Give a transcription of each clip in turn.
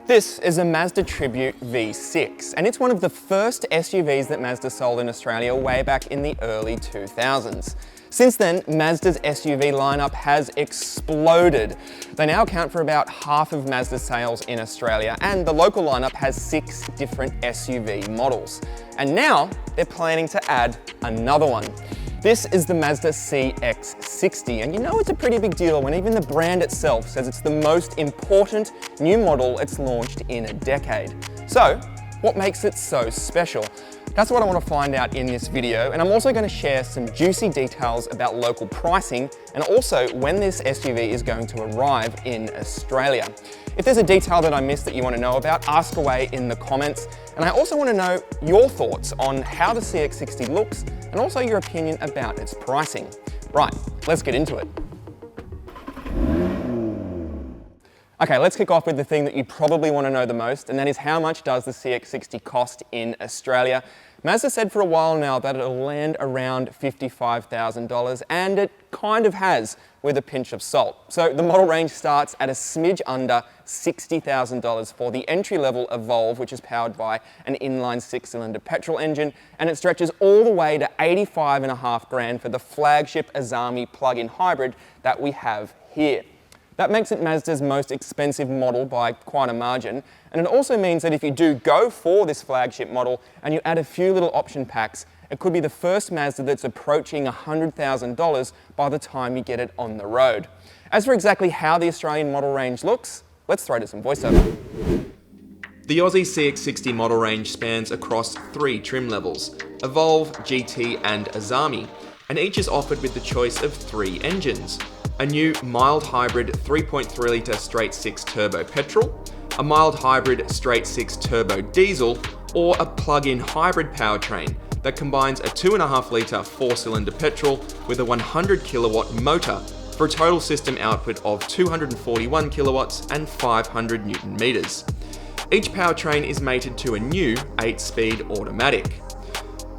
This is a Mazda Tribute V6, and it's one of the first SUVs that Mazda sold in Australia way back in the early 2000s. Since then, Mazda's SUV lineup has exploded. They now account for about half of Mazda's sales in Australia, and the local lineup has 6 different SUV models. And now they're planning to add another one. This is the Mazda CX-60, and you know it's a pretty big deal when even the brand itself says it's the most important new model it's launched in a decade. So, what makes it so special? That's what I want to find out in this video, and I'm also going to share some juicy details about local pricing and also when this SUV is going to arrive in Australia. If there's a detail that I missed that you want to know about, ask away in the comments. And I also want to know your thoughts on how the CX-60 looks and also your opinion about its pricing. Right, let's get into it. Okay, let's kick off with the thing that you probably want to know the most, and that is how much does the CX-60 cost in Australia? Mazda said for a while now that it'll land around $55,000, and it kind of has, with a pinch of salt. So the model range starts at a smidge under $60,000 for the entry-level Evolve, which is powered by an inline 6-cylinder petrol engine, and it stretches all the way to $85,500 for the flagship Azami plug-in hybrid that we have here. That makes it Mazda's most expensive model by quite a margin, and it also means that if you do go for this flagship model and you add a few little option packs, it could be the first Mazda that's approaching $100,000 by the time you get it on the road. As for exactly how the Australian model range looks, let's throw to some voiceover. The Aussie CX-60 model range spans across 3 trim levels: Evolve, GT and Azami, and each is offered with the choice of 3 engines. A new mild hybrid 3.3 litre straight-6 turbo petrol, a mild hybrid straight-6 turbo diesel, or a plug-in hybrid powertrain that combines a 2.5 litre 4-cylinder petrol with a 100 kilowatt motor for a total system output of 241 kilowatts and 500 newton meters. Each powertrain is mated to a new 8-speed automatic.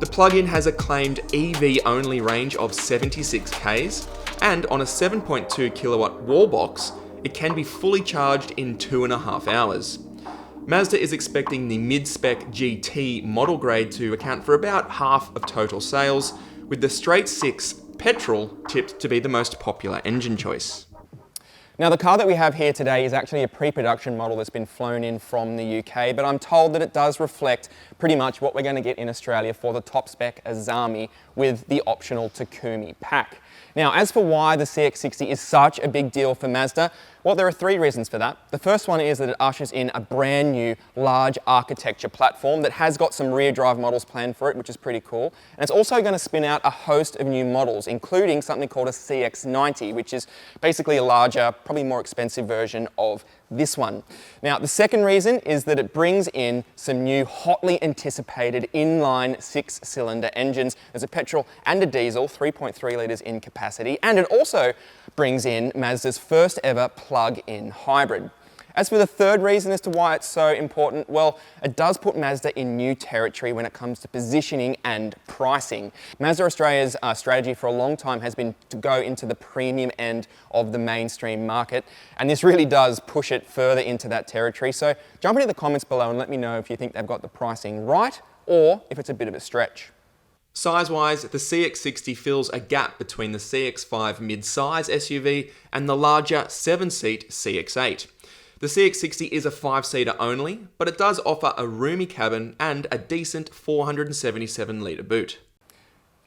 The plug-in has a claimed EV-only range of 76 k's, and on a 7.2 kilowatt wall box, it can be fully charged in 2.5 hours. Mazda is expecting the mid-spec GT model grade to account for about half of total sales, with the straight-6 petrol tipped to be the most popular engine choice. Now, the car that we have here today is actually a pre-production model that's been flown in from the UK, but I'm told that it does reflect pretty much what we're going to get in Australia for the top spec Azami with the optional Takumi pack. Now, as for why the CX-60 is such a big deal for Mazda, well, there are 3 reasons for that. The first one is that it ushers in a brand new large architecture platform that has got some rear drive models planned for it, which is pretty cool. And it's also going to spin out a host of new models, including something called a CX-90, which is basically a larger, probably more expensive version of this one. Now, the second reason is that it brings in some new hotly anticipated inline 6-cylinder engines. There's a petrol and a diesel, 3.3 litres in capacity, and it also brings in Mazda's first ever plug-in hybrid. As for the third reason as to why it's so important, well, it does put Mazda in new territory when it comes to positioning and pricing. Mazda Australia's strategy for a long time has been to go into the premium end of the mainstream market, and this really does push it further into that territory. So jump into the comments below and let me know if you think they've got the pricing right or if it's a bit of a stretch. Size-wise, the CX-60 fills a gap between the CX-5 mid-size SUV and the larger 7-seat CX-8. The CX-60 is a 5-seater only, but it does offer a roomy cabin and a decent 477-litre boot.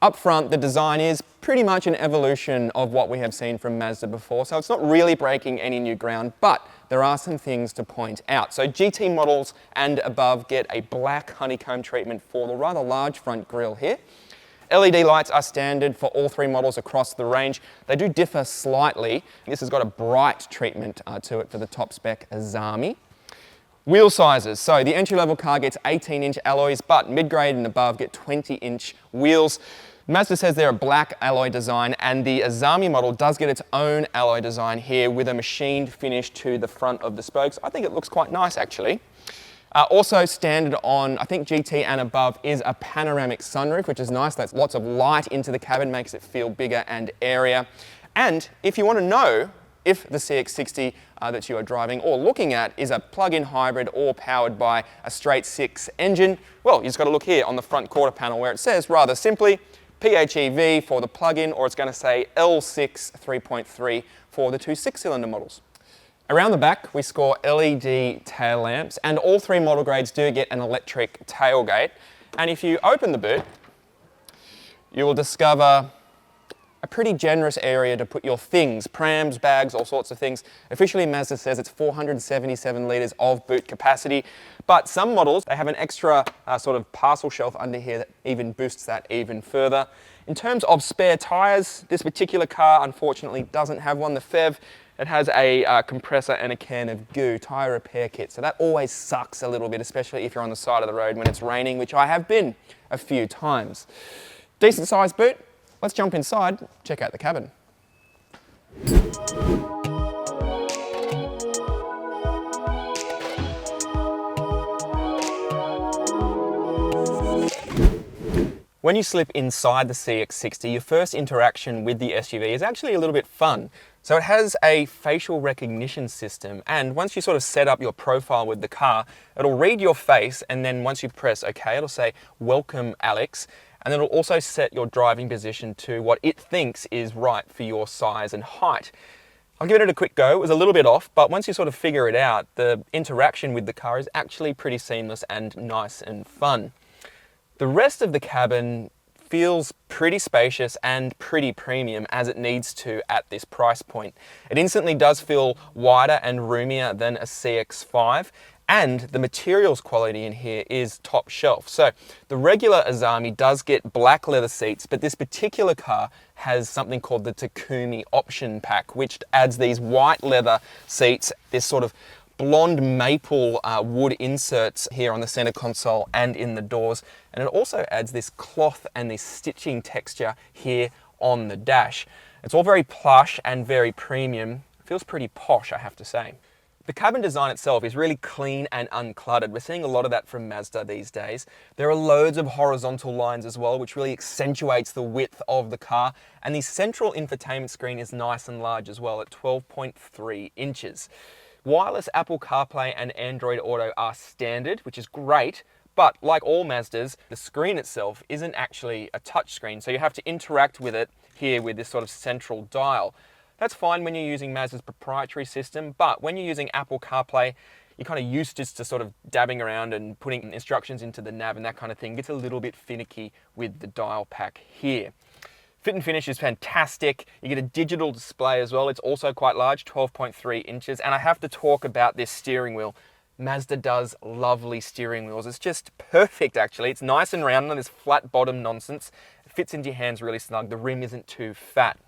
Up front, the design is pretty much an evolution of what we have seen from Mazda before, so it's not really breaking any new ground, but there are some things to point out. So GT models and above get a black honeycomb treatment for the rather large front grille here. LED lights are standard for all 3 models across the range. They do differ slightly. This has got a bright treatment to it for the top spec Azami. Wheel sizes. So the entry-level car gets 18-inch alloys, but mid-grade and above get 20-inch wheels. Mazda says they're a black alloy design, and the Azami model does get its own alloy design here with a machined finish to the front of the spokes. I think it looks quite nice, actually. Also standard on, I think, GT and above is a panoramic sunroof, which is nice. That's lots of light into the cabin, makes it feel bigger and airier. And if you want to know if the CX-60 that you are driving or looking at is a plug-in hybrid or powered by a straight 6 engine, well, you just got to look here on the front quarter panel where it says rather simply PHEV for the plug-in, or it's going to say L6 3.3 for the two 6-cylinder models. Around the back, we score LED tail lamps, and all three model grades do get an electric tailgate. And if you open the boot, you will discover a pretty generous area to put your things, prams, bags, all sorts of things. Officially, Mazda says it's 477 litres of boot capacity, but some models, they have an extra sort of parcel shelf under here that even boosts that even further. In terms of spare tyres, this particular car unfortunately doesn't have one. The PHEV, it has a compressor and a can of goo tyre repair kit, so that always sucks a little bit, especially if you're on the side of the road when it's raining, which I have been a few times. Decent sized boot. Let's jump inside, check out the cabin. When you slip inside the CX-60, your first interaction with the SUV is actually a little bit fun. So it has a facial recognition system, and once you sort of set up your profile with the car, it'll read your face, and then once you press OK, it'll say, "Welcome, Alex." And it'll also set your driving position to what it thinks is right for your size and height. I'll give it a quick go. It was a little bit off, but once you sort of figure it out, the interaction with the car is actually pretty seamless and nice and fun. The rest of the cabin feels pretty spacious and pretty premium, as it needs to at this price point. It instantly does feel wider and roomier than a CX-5, and the materials quality in here is top shelf. So the regular Azami does get black leather seats, but this particular car has something called the Takumi option pack, which adds these white leather seats, this sort of blonde maple wood inserts here on the center console and in the doors. And it also adds this cloth and this stitching texture here on the dash. It's all very plush and very premium. It feels pretty posh, I have to say. The cabin design itself is really clean and uncluttered. We're seeing a lot of that from Mazda these days. There are loads of horizontal lines as well, which really accentuates the width of the car. And the central infotainment screen is nice and large as well at 12.3 inches. Wireless Apple CarPlay and Android Auto are standard, which is great. But like all Mazdas, the screen itself isn't actually a touch screen. So you have to interact with it here with this sort of central dial. That's fine when you're using Mazda's proprietary system, but when you're using Apple CarPlay, you're kind of used just to sort of dabbing around and putting instructions into the nav and that kind of thing. It gets a little bit finicky with the dial pack here. Fit and finish is fantastic. You get a digital display as well. It's also quite large, 12.3 inches. And I have to talk about this steering wheel. Mazda does lovely steering wheels. It's just perfect, actually. It's nice and round on this flat bottom nonsense. It fits into your hands really snug. The rim isn't too fat.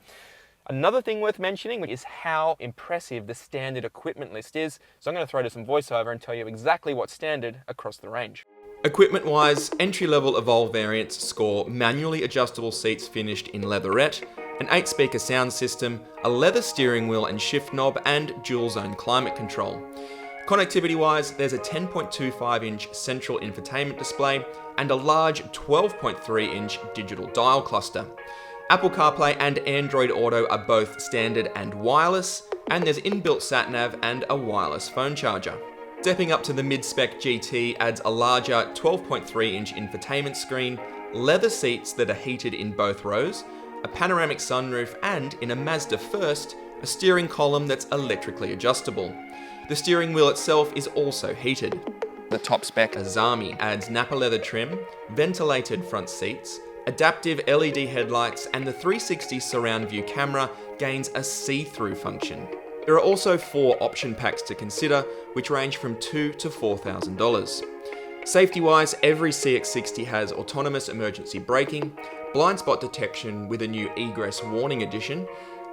Another thing worth mentioning is how impressive the standard equipment list is. So I'm going to throw to some voiceover and tell you exactly what's standard across the range. Equipment-wise, entry-level Evolve variants score manually adjustable seats finished in leatherette, an 8-speaker sound system, a leather steering wheel and shift knob, and dual-zone climate control. Connectivity-wise, there's a 10.25-inch central infotainment display and a large 12.3-inch digital dial cluster. Apple CarPlay and Android Auto are both standard and wireless, and there's inbuilt sat-nav and a wireless phone charger. Stepping up to the mid-spec GT adds a larger 12.3-inch infotainment screen, leather seats that are heated in both rows, a panoramic sunroof, and, in a Mazda first, a steering column that's electrically adjustable. The steering wheel itself is also heated. The top spec Azami adds Napa leather trim, ventilated front seats, adaptive LED headlights, and the 360 surround view camera gains a see-through function. There are also 4 option packs to consider, which range from $2,000 to $4,000. Safety-wise, every CX-60 has autonomous emergency braking, blind spot detection with a new egress warning addition,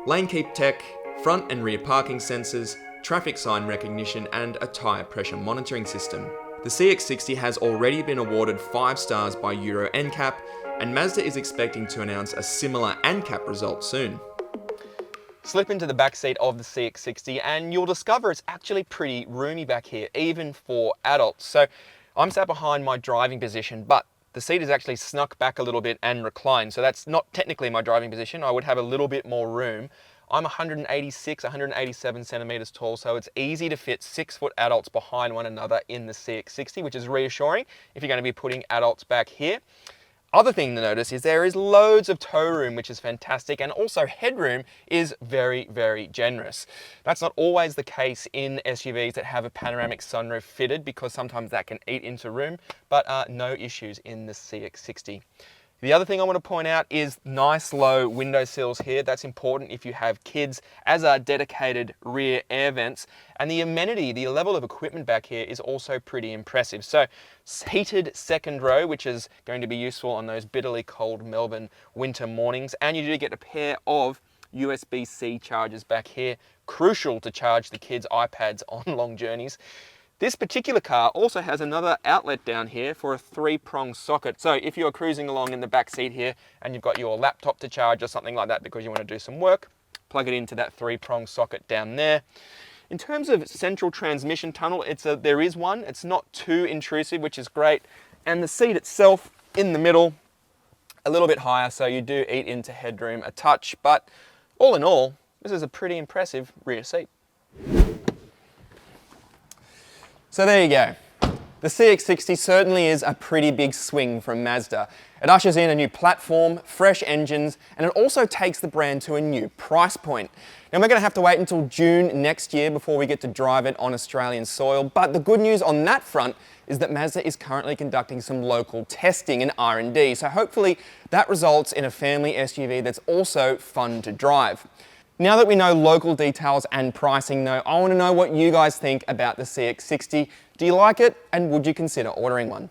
lane keep tech, front and rear parking sensors, traffic sign recognition, and a tyre pressure monitoring system. The CX-60 has already been awarded 5 stars by Euro NCAP, and Mazda is expecting to announce a similar NCAP result soon. Slip into the back seat of the CX-60 and you'll discover it's actually pretty roomy back here, even for adults. So I'm sat behind my driving position, but the seat is actually snuck back a little bit and reclined. So that's not technically my driving position. I would have a little bit more room. I'm 186, 187 centimeters tall, so it's easy to fit 6-foot adults behind one another in the CX-60, which is reassuring if you're going to be putting adults back here. Other thing to notice is there is loads of tow room, which is fantastic, and also headroom is very, very generous. That's not always the case in SUVs that have a panoramic sunroof fitted, because sometimes that can eat into room, but no issues in the CX-60. The other thing I want to point out is nice low window sills here. That's important if you have kids, as are dedicated rear air vents. And the amenity, the level of equipment back here is also pretty impressive. So heated second row, which is going to be useful on those bitterly cold Melbourne winter mornings. And you do get a pair of USB-C chargers back here, crucial to charge the kids' iPads on long journeys. This particular car also has another outlet down here for a 3-prong socket. So if you're cruising along in the back seat here and you've got your laptop to charge or something like that because you want to do some work, plug it into that 3-prong socket down there. In terms of central transmission tunnel, there is one. It's not too intrusive, which is great. And the seat itself in the middle, a little bit higher, so you do eat into headroom a touch. But all in all, this is a pretty impressive rear seat. So there you go. The CX-60 certainly is a pretty big swing from Mazda. It ushers in a new platform, fresh engines, and it also takes the brand to a new price point. Now we're going to have to wait until June next year before we get to drive it on Australian soil, but the good news on that front is that Mazda is currently conducting some local testing and R&D, so hopefully that results in a family SUV that's also fun to drive. Now that we know local details and pricing though, I want to know what you guys think about the CX-60. Do you like it, and would you consider ordering one?